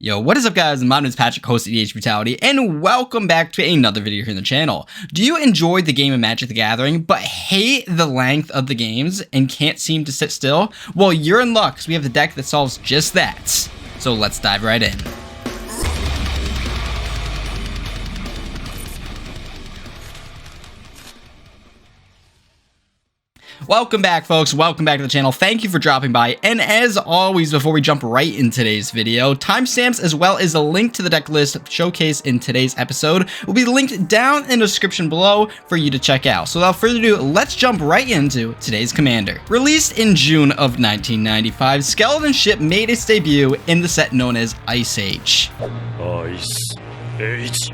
Yo, what is up guys? My name is Patrick, host of EDH Brutality, and welcome back to another video here on the channel. Do you enjoy the game of Magic the Gathering, but hate the length of the games and can't seem to sit still? Well, you're in luck, because we have the deck that solves just that. So let's dive right in. Welcome back, folks. Welcome back to the channel. Thank you for dropping by. And as always, before we jump right in today's video, timestamps as well as a link to the deck list showcased in today's episode will be linked down in the description below for you to check out. So without further ado, let's jump right into today's commander. Released in June of 1995, Skeleton Ship made its debut in the set known as Ice Age. Ice Age.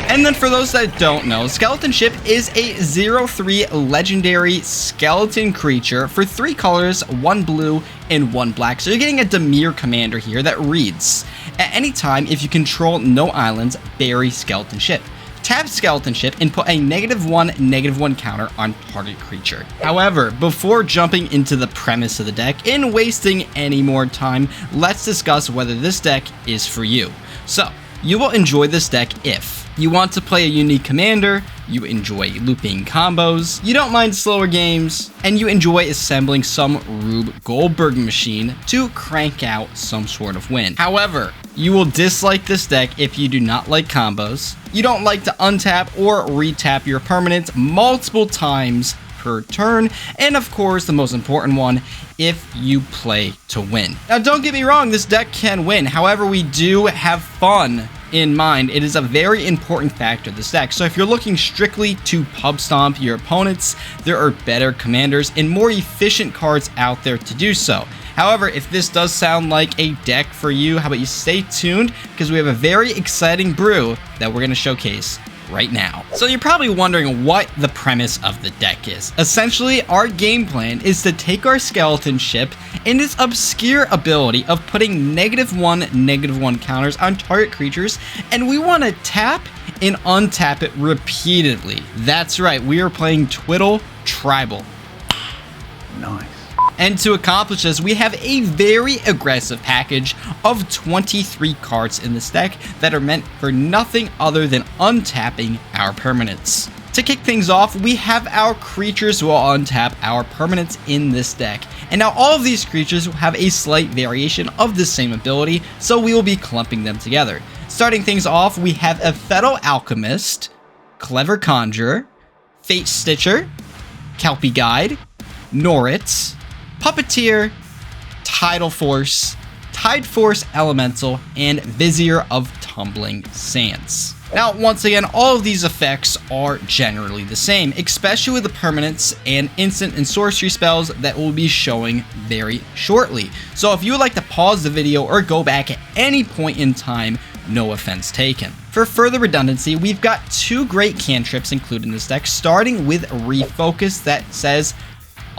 And then for those that don't know, Skeleton Ship is a 0/3 legendary skeleton creature for 3 colors, 1 blue, and 1 black. So you're getting a Dimir commander here that reads, at any time, if you control no islands, bury Skeleton Ship. Tap Skeleton Ship and put a -1/-1 counter on target creature. However, before jumping into the premise of the deck and wasting any more time, let's discuss whether this deck is for you. So, you will enjoy this deck if you want to play a unique commander, you enjoy looping combos, you don't mind slower games, and you enjoy assembling some Rube Goldberg machine to crank out some sort of win. However, you will dislike this deck if you do not like combos, you don't like to untap or retap your permanents multiple times per turn, and of course the most important one, if you play to win. Now don't get me wrong, this deck can win, however we do have fun in mind. It is a very important factor of this deck. So if you're looking strictly to pub stomp your opponents, there are better commanders and more efficient cards out there to do so. However, if this does sound like a deck for you, how about you stay tuned, because we have a very exciting brew that we're going to showcase right now. So you're probably wondering what the premise of the deck is. Essentially, our game plan is to take our Skeleton Ship and its obscure ability of putting -1/-1 counters on target creatures, and we want to tap and untap it repeatedly. That's right, we are playing Twiddle Tribal. Nice. And to accomplish this, we have a very aggressive package of 23 cards in this deck that are meant for nothing other than untapping our permanents. To kick things off, we have our creatures who will untap our permanents in this deck. And now all of these creatures will have a slight variation of the same ability, so we will be clumping them together. Starting things off, we have a Fetal Alchemist, Clever Conjurer, Fate Stitcher, Kelpie Guide, Norits, Puppeteer, Tidal Force, Tide Force Elemental, and Vizier of Tumbling Sands. Now, once again, all of these effects are generally the same, especially with the permanents and instant and sorcery spells that we'll be showing very shortly. So if you would like to pause the video or go back at any point in time, no offense taken. For further redundancy, we've got 2 great cantrips included in this deck, starting with Refocus that says,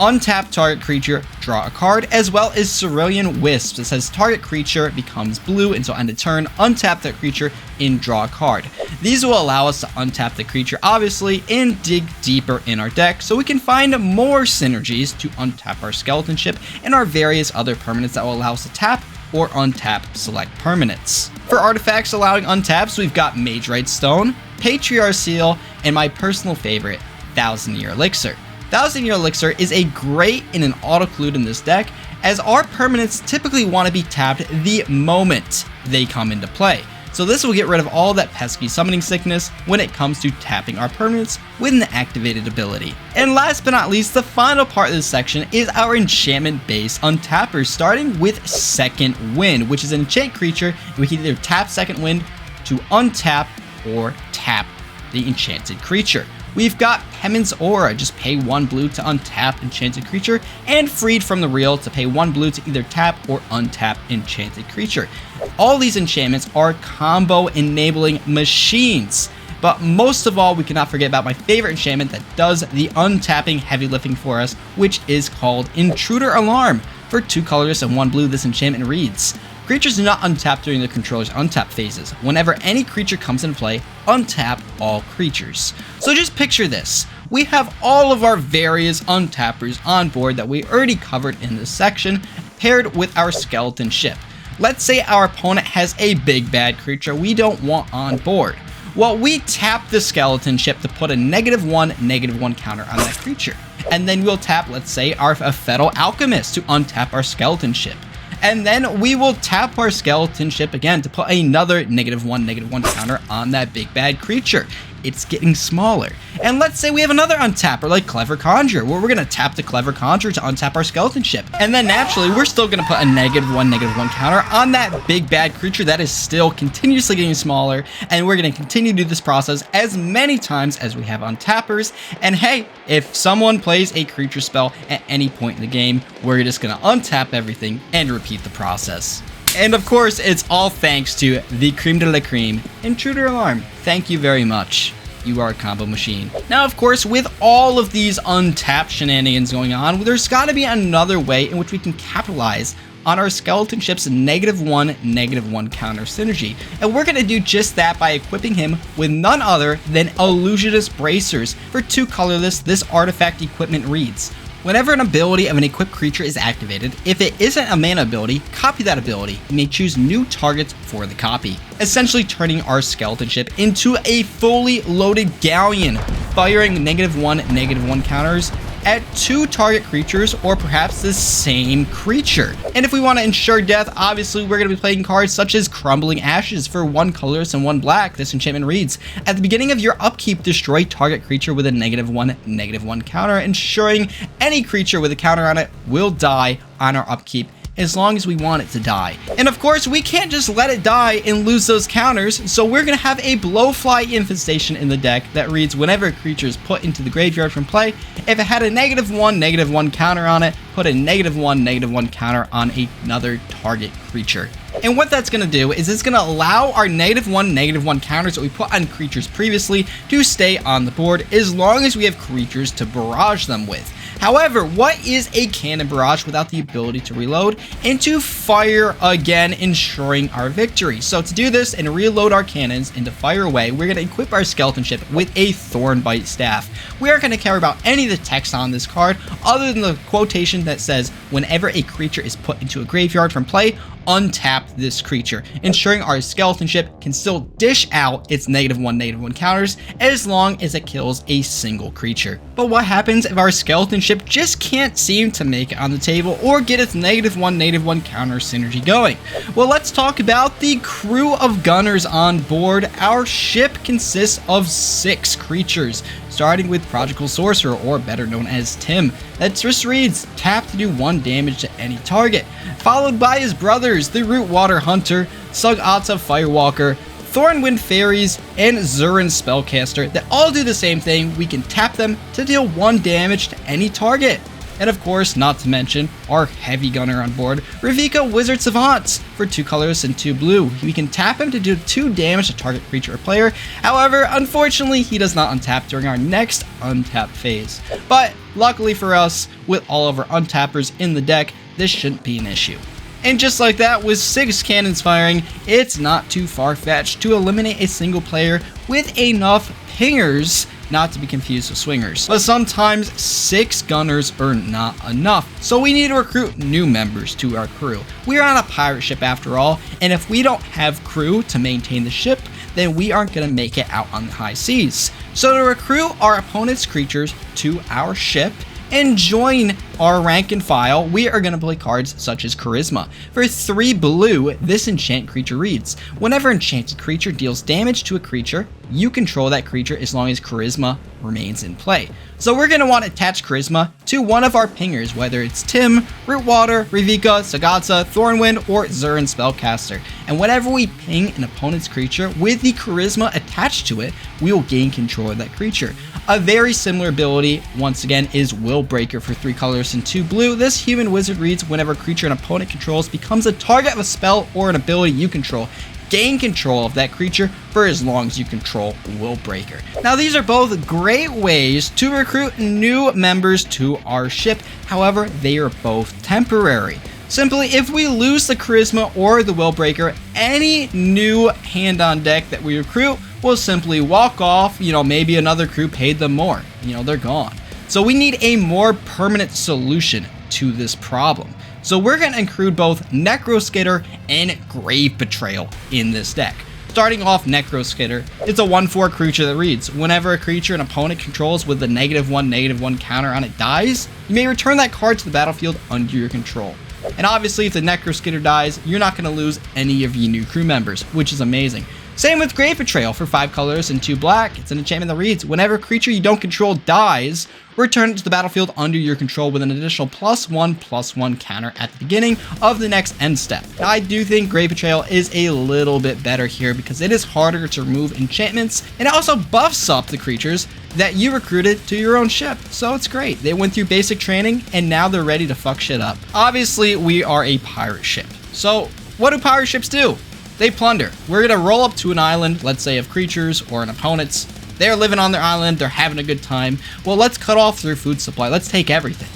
untap target creature, draw a card, as well as Cerulean Wisp that says target creature becomes blue until end of turn, untap that creature, and draw a card. These will allow us to untap the creature, obviously, and dig deeper in our deck so we can find more synergies to untap our Skeleton Ship and our various other permanents that will allow us to tap or untap select permanents. For artifacts allowing untaps, we've got Magerite Stone, Patriarch Seal, and my personal favorite, 1000-Year Elixir. 1000-Year Elixir is a great and an auto-clued in this deck, as our permanents typically want to be tapped the moment they come into play. So this will get rid of all that pesky summoning sickness when it comes to tapping our permanents with an activated ability. And last but not least, the final part of this section is our enchantment-based untappers, starting with Second Wind, which is an enchant creature, and we can either tap Second Wind to untap or tap the enchanted creature. We've got Hemon's Aura, just pay 1 blue to untap enchanted creature, and Freed from the Real to pay 1 blue to either tap or untap enchanted creature. All these enchantments are combo enabling machines. But most of all, we cannot forget about my favorite enchantment that does the untapping heavy lifting for us, which is called Intruder Alarm. For 2 colors and 1 blue, this enchantment reads, creatures do not untap during the controller's untap phases. Whenever any creature comes into play, untap all creatures. So just picture this. We have all of our various untappers on board that we already covered in this section, paired with our skeleton ship. Let's say our opponent has a big bad creature we don't want on board. Well, we tap the skeleton ship to put a -1/-1 counter on that creature. And then we'll tap, let's say, our Fetal Alchemist to untap our skeleton ship. And then we will tap our skeleton ship again to put another -1/-1 counter on that big bad creature. It's getting smaller. And let's say we have another untapper like Clever Conjurer, where we're going to tap the Clever Conjurer to untap our skeleton ship. And then naturally, we're still going to put a -1/-1 counter on that big bad creature that is still continuously getting smaller. And we're going to continue to do this process as many times as we have untappers. And hey, if someone plays a creature spell at any point in the game, we're just going to untap everything and repeat the process. And of course, it's all thanks to the cream de la cream, Intruder Alarm. Thank you very much. You are a combo machine. Now, of course, with all of these untapped shenanigans going on, there's got to be another way in which we can capitalize on our skeleton ship's -1/-1 counter synergy. And we're going to do just that by equipping him with none other than Illusionist Bracers. For 2 colorless, this artifact equipment reads: whenever an ability of an equipped creature is activated, if it isn't a mana ability, copy that ability. You may choose new targets for the copy, essentially turning our skeleton ship into a fully loaded galleon, firing -1/-1 counters at 2 target creatures or perhaps the same creature. And if we want to ensure death, obviously we're going to be playing cards such as Crumbling Ashes for 1 colorless and 1 black. This enchantment reads: at the beginning of your upkeep, destroy target creature with a -1/-1 counter, ensuring any creature with a counter on it will die on our upkeep as long as we want it to die. And of course, we can't just let it die and lose those counters, so we're going to have a Blowfly Infestation in the deck that reads: whenever a creature is put into the graveyard from play, if it had a -1/-1 counter on it, put a -1/-1 counter on another target creature. And what that's going to do is it's going to allow our -1/-1 counters that we put on creatures previously to stay on the board as long as we have creatures to barrage them with. However, what is a cannon barrage without the ability to reload and to fire again, ensuring our victory? So to do this and reload our cannons and to fire away, we're going to equip our skeleton ship with a Thornbite Staff. We aren't going to care about any of the text on this card other than the quotation that says, whenever a creature is put into a graveyard from play, untap this creature, ensuring our skeleton ship can still dish out its -1/-1 counters as long as it kills a single creature. But what happens if our skeleton ship just can't seem to make it on the table or get its -1/-1 counter synergy going? Well, let's talk about the crew of gunners on board. Our ship consists of 6 creatures, starting with Prodigal Sorcerer, or better known as Tim. That just reads: tap to do 1 damage to any target, followed by his brothers, the Rootwater Hunter, Sugata Firewalker, Thornwind Fairies, and Zurin Spellcaster that all do the same thing. We can tap them to deal 1 damage to any target. And of course, not to mention our heavy gunner on board, Ravika Wizard Savants, for 2 colors and 2 blue. We can tap him to do 2 damage to target creature or player. However, unfortunately, he does not untap during our next untap phase. But luckily for us, with all of our untappers in the deck, this shouldn't be an issue. And just like that, with 6 cannons firing, it's not too far-fetched to eliminate a single player with enough pingers, not to be confused with swingers. But sometimes 6 gunners are not enough, so we need to recruit new members to our crew. We're on a pirate ship after all, and if we don't have crew to maintain the ship, then we aren't going to make it out on the high seas. So to recruit our opponent's creatures to our ship and join our rank and file, we are going to play cards such as Charisma. For 3 blue, this enchant creature reads: whenever enchanted creature deals damage to a creature, you control that creature as long as Charisma remains in play. So we're going to want to attach Charisma to one of our pingers, whether it's Tim, Rootwater, Ravika, Sagatsa, Thornwind, or Zurin Spellcaster. And whenever we ping an opponent's creature with the Charisma attached to it, we will gain control of that creature. A very similar ability, once again, is Will Breaker for 3 colors and 2 blue. This human wizard reads: whenever a creature an opponent controls becomes a target of a spell or an ability you control, gain control of that creature for as long as you control Will Breaker. Now, these are both great ways to recruit new members to our ship. However, they are both temporary. Simply, if we lose the Charisma or the Will Breaker, any new hand on deck that we recruit will simply walk off. Maybe another crew paid them more. They're gone. So we need a more permanent solution to this problem. So we're going to include both Necroskitter and Grave Betrayal in this deck. Starting off, Necroskitter. It's a 1/4 creature that reads, whenever a creature an opponent controls with a -1/-1 counter on it dies, you may return that card to the battlefield under your control. And obviously, if the Necroskitter dies, you're not going to lose any of your new crew members, which is amazing. Same with Grave Betrayal for 5 colors and 2 black. It's an enchantment that reads, whenever a creature you don't control dies, return it to the battlefield under your control with an additional +1/+1 counter at the beginning of the next end step. I do think Grave Betrayal is a little bit better here because it is harder to remove enchantments, and it also buffs up the creatures that you recruited to your own ship. So it's great. They went through basic training and now they're ready to fuck shit up. Obviously, we are a pirate ship. So what do pirate ships do? They plunder. We're going to roll up to an island, let's say of creatures or an opponent's. They're living on their island, they're having a good time. Well, let's cut off their food supply. Let's take everything.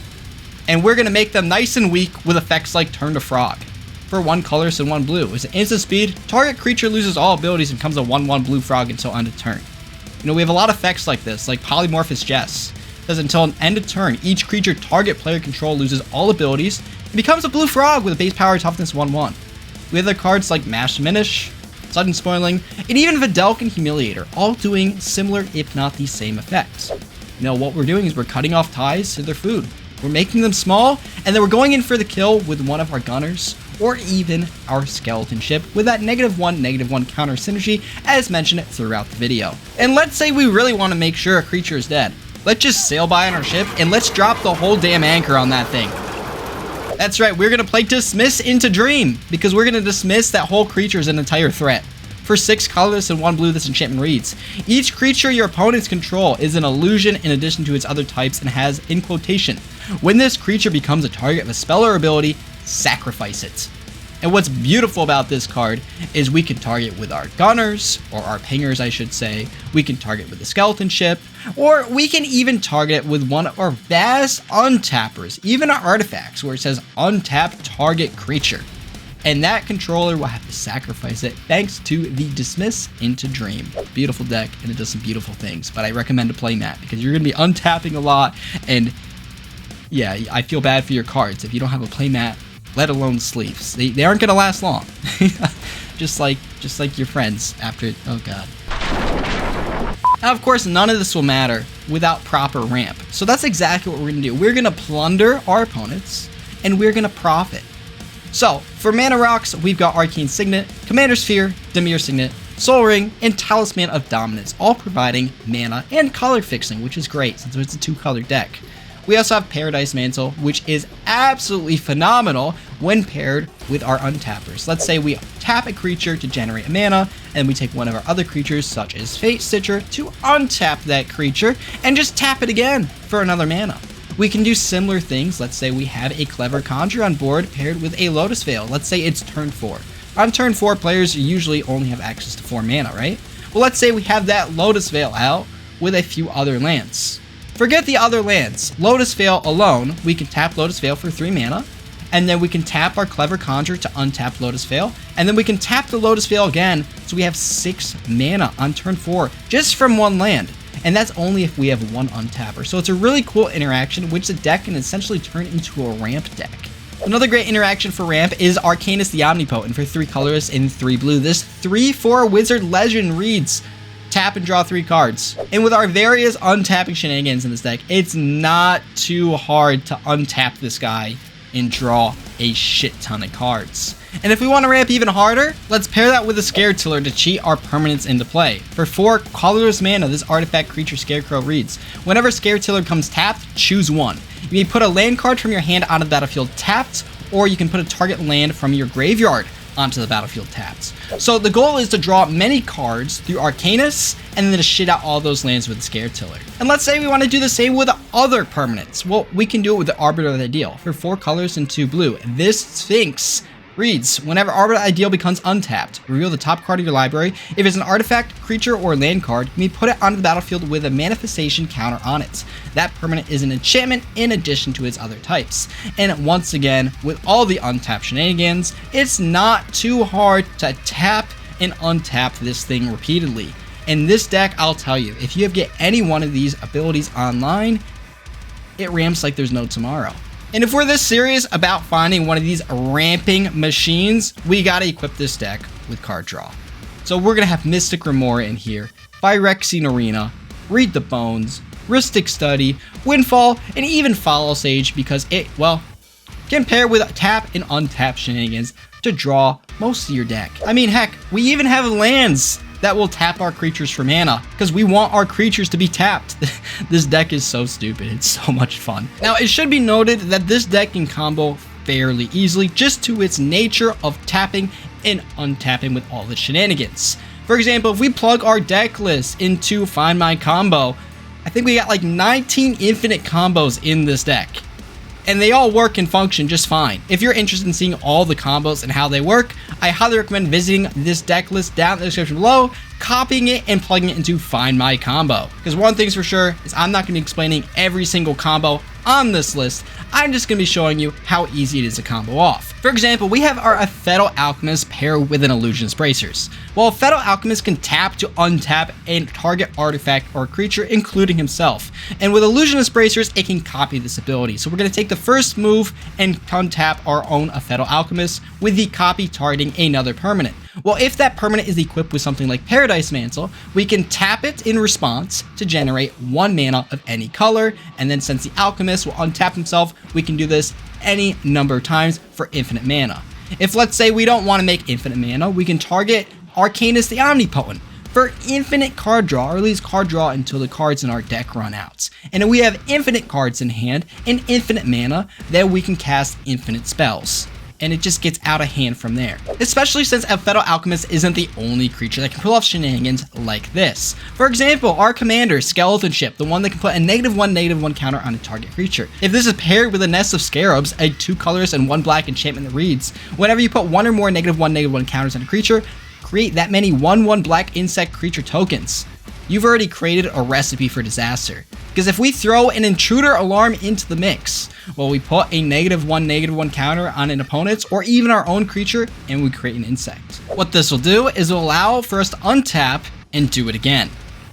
And we're going to make them nice and weak with effects like Turn to Frog. For 1 colorless and 1 blue. It's an instant speed. Target creature loses all abilities and becomes a 1/1 blue frog until end of turn. You know, we have a lot of effects like this, like Polymorphous Jess. It says until end of turn, each creature target player control loses all abilities and becomes a blue frog with a base power toughness 1/1. We have other cards like Mash Diminish, Sudden Spoiling, and even Videlkin Humiliator, all doing similar if not the same effects. You know, what we're doing is we're cutting off ties to their food. We're making them small, and then we're going in for the kill with one of our gunners, or even our skeleton ship with that -1/-1 counter synergy as mentioned throughout the video. And let's say we really want to make sure a creature is dead. Let's just sail by on our ship, and let's drop the whole damn anchor on that thing. That's right, we're going to play Dismiss into Dream, because we're going to dismiss that whole creature as an entire threat. For 6 colorless and 1 blue, this enchantment reads, each creature your opponents control is an illusion in addition to its other types and has, in quotation, when this creature becomes a target of a spell or ability, sacrifice it. And what's beautiful about this card is we can target with our gunners, or our pingers I should say, we can target with the skeleton ship, or we can even target it with one of our vast untappers, even our artifacts where it says untap target creature. And that controller will have to sacrifice it thanks to the Dismiss into Dream. Beautiful deck, and it does some beautiful things, but I recommend to play Matt because you're going to be untapping a lot, and yeah, I feel bad for your cards if you don't have a playmat, let alone sleeves. They aren't gonna last long. just like your friends after, oh god. Now, of course, none of this will matter without proper ramp. So that's exactly what we're gonna do. We're gonna plunder our opponents, and we're gonna profit. So, for mana rocks, we've got Arcane Signet, Commander Sphere, Dimir Signet, Soul Ring, and Talisman of Dominance, all providing mana and color fixing, which is great since it's a 2-color deck. We also have Paradise Mantle, which is absolutely phenomenal when paired with our untappers. Let's say we tap a creature to generate a mana, and we take one of our other creatures, such as Fate Stitcher, to untap that creature, and just tap it again for another mana. We can do similar things. Let's say we have a Clever Conjure on board paired with a Lotus Veil. Let's say it's turn 4. On turn 4, players usually only have access to 4 mana, right? Well, let's say we have that Lotus Veil out with a few other lands. Forget the other lands. Lotus Veil alone, we can tap Lotus Veil for 3 mana, and then we can tap our Clever Conjure to untap Lotus Veil, and then we can tap the Lotus Veil again, so we have 6 mana on turn 4, just from one land. And that's only if we have one untapper. So it's a really cool interaction, which the deck can essentially turn into a ramp deck. Another great interaction for ramp is Arcanus the Omnipotent for 3 colorless and 3 blue. This 3/4 wizard legend reads, tap and draw 3 cards. And with our various untapping shenanigans in this deck, it's not too hard to untap this guy and draw a shit ton of cards. And if we want to ramp even harder, let's pair that with a Scare Tiller to cheat our permanents into play. For 4 colorless mana, this artifact creature Scarecrow reads, whenever Scare Tiller comes tapped, choose one. You may put a land card from your hand onto the battlefield tapped, or you can put a target land from your graveyard onto the battlefield tapped. So the goal is to draw many cards through Arcanus, and then to shit out all those lands with the Scare Tiller. And let's say we want to do the same with other permanents. Well, we can do it with the Arbiter of the Ideal. For 4 colors and 2 blue, this Sphinx reads, whenever Arbiter Ideal becomes untapped, reveal the top card of your library. If it's an artifact, creature, or land card, you may put it onto the battlefield with a manifestation counter on it. That permanent is an enchantment in addition to its other types. And once again, with all the untapped shenanigans, it's not too hard to tap and untap this thing repeatedly. In this deck, I'll tell you, if you get any one of these abilities online, it ramps like there's no tomorrow. And if we're this serious about finding one of these ramping machines, we gotta equip this deck with card draw. So we're gonna have Mystic Remora in here, Phyrexian Arena, Read the Bones, Rhystic Study, Windfall, and even Follow Sage because it, well, can pair with tap and untap shenanigans to draw most of your deck. I mean, heck, we even have lands that will tap our creatures for mana because we want our creatures to be tapped. This deck is so stupid. It's so much fun. Now, it should be noted that this deck can combo fairly easily just to its nature of tapping and untapping with all the shenanigans. For example, if we plug our deck list into Find My Combo, I think we got like 19 infinite combos in this deck. And they all work and function just fine. If you're interested in seeing all the combos and how they work, I highly recommend visiting this deck list down in the description below, copying it and plugging it into Find My Combo. Because one thing's for sure is I'm not going to be explaining every single combo on this list. I'm just going to be showing you how easy it is to combo off. For example, we have our Fatal Alchemist paired with an Illusionist Bracers. Well, Fatal Alchemist can tap to untap a target artifact or creature, including himself. And with Illusionist Bracers, it can copy this ability. So we're going to take the first move and untap our own Fatal Alchemist with the copy targeting another permanent. Well, if that permanent is equipped with something like Paradise Mantle, we can tap it in response to generate 1 mana of any color, and then since the Alchemist will untap himself, we can do this any number of times for infinite mana. If let's say we don't want to make infinite mana, we can target Arcanus the Omnipotent for infinite card draw, or at least card draw until the cards in our deck run out. And if we have infinite cards in hand and infinite mana, then we can cast infinite spells. And it just gets out of hand from there. Especially since a Fatal Alchemist isn't the only creature that can pull off shenanigans like this. For example, our commander, Skeleton Ship, the one that can put a -1/-1 counter on a target creature. If this is paired with a Nest of Scarabs, a 2 colors and 1 black enchantment that reads, whenever you put 1 or more -1/-1 counters on a creature, create that many 1/1 black insect creature tokens. You've already created a recipe for disaster. Because if we throw an Intruder Alarm into the mix, well, we put a -1/-1 counter on an opponent's or even our own creature, and we create an insect. What this will do is it will allow for us to untap and do it again,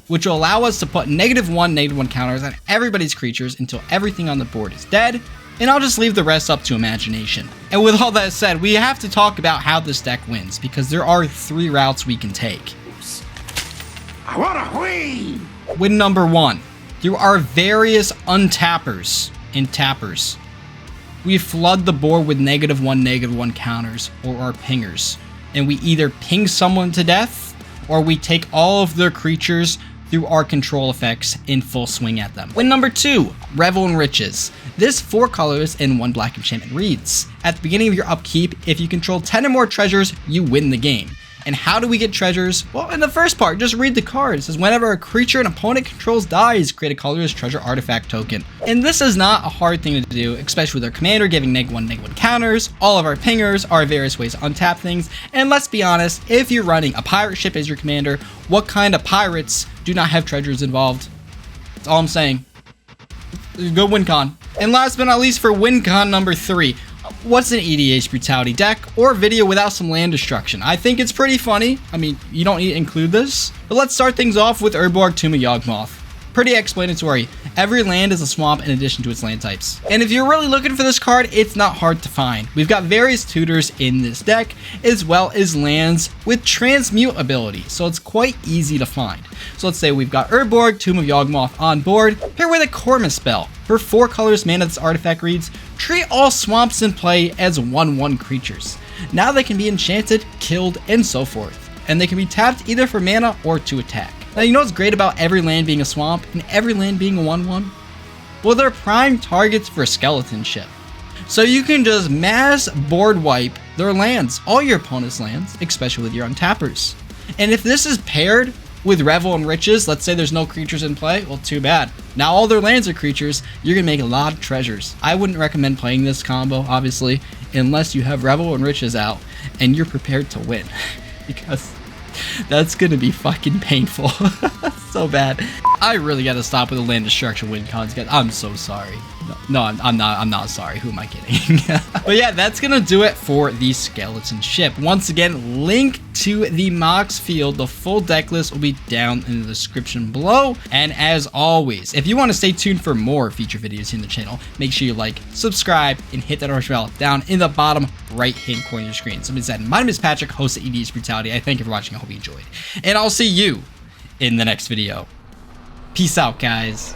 which will allow us to put -1/-1 counters on everybody's creatures until everything on the board is dead, and I'll just leave the rest up to imagination. And with all that said, we have to talk about how this deck wins, because there are 3 routes we can take. I wanna win! Win number 1. Through our various untappers and tappers, we flood the board with -1/-1 counters or our pingers, and we either ping someone to death or we take all of their creatures through our control effects in full swing at them. Win number 2, Revel in Riches. This 4 colors and 1 black enchantment reads, at the beginning of your upkeep, if you control 10 or more treasures, you win the game. And how do we get treasures? Well, in the first part, just read the card. It says whenever a creature an opponent controls dies, create a colorless treasure artifact token. And this is not a hard thing to do, especially with our commander giving -1/-1 counters, all of our pingers, our various ways to untap things. And let's be honest, if you're running a pirate ship as your commander, what kind of pirates do not have treasures involved? That's all I'm saying. Good Wincon. And last but not least for Wincon number 3. What's an EDH Brutality deck or video without some land destruction? I think it's pretty funny. I mean, you don't need to include this. But let's start things off with Urborg Tomb of Yawgmoth. Pretty explanatory. Every land is a swamp in addition to its land types. And if you're really looking for this card, it's not hard to find. We've got various tutors in this deck, as well as lands with transmute ability, so it's quite easy to find. So let's say we've got Urborg Tomb of Yawgmoth on board, paired with a Cormus spell. For 4 colors, mana this artifact reads, treat all swamps in play as 1/1 creatures. Now they can be enchanted, killed, and so forth. And they can be tapped either for mana or to attack. Now, you know what's great about every land being a swamp and every land being a 1/1? Well, they're prime targets for Skeleton Ship. So you can just mass board wipe their lands, all your opponent's lands, especially with your untappers. And if this is paired with Revel in Riches, let's say there's no creatures in play, well, too bad. Now all their lands are creatures, you're gonna make a lot of treasures. I wouldn't recommend playing this combo, obviously, unless you have Revel in Riches out and you're prepared to win, because that's gonna be fucking painful. So bad. I really gotta stop with the land destruction Wincons, guys. I'm so sorry. No, I'm not sorry. Who am I kidding? But yeah, that's gonna do it for the skeleton ship. Once again, link to the Mox field, the full deck list will be down in the description below. And as always, if you want to stay tuned for more feature videos here in the channel, make sure you like, subscribe, and hit that notification bell down in the bottom right hand corner of your screen. So with that, my name is Patrick, host of EDH Brutality. I thank you for watching. I hope you enjoyed. And I'll see you in the next video. Peace out, guys.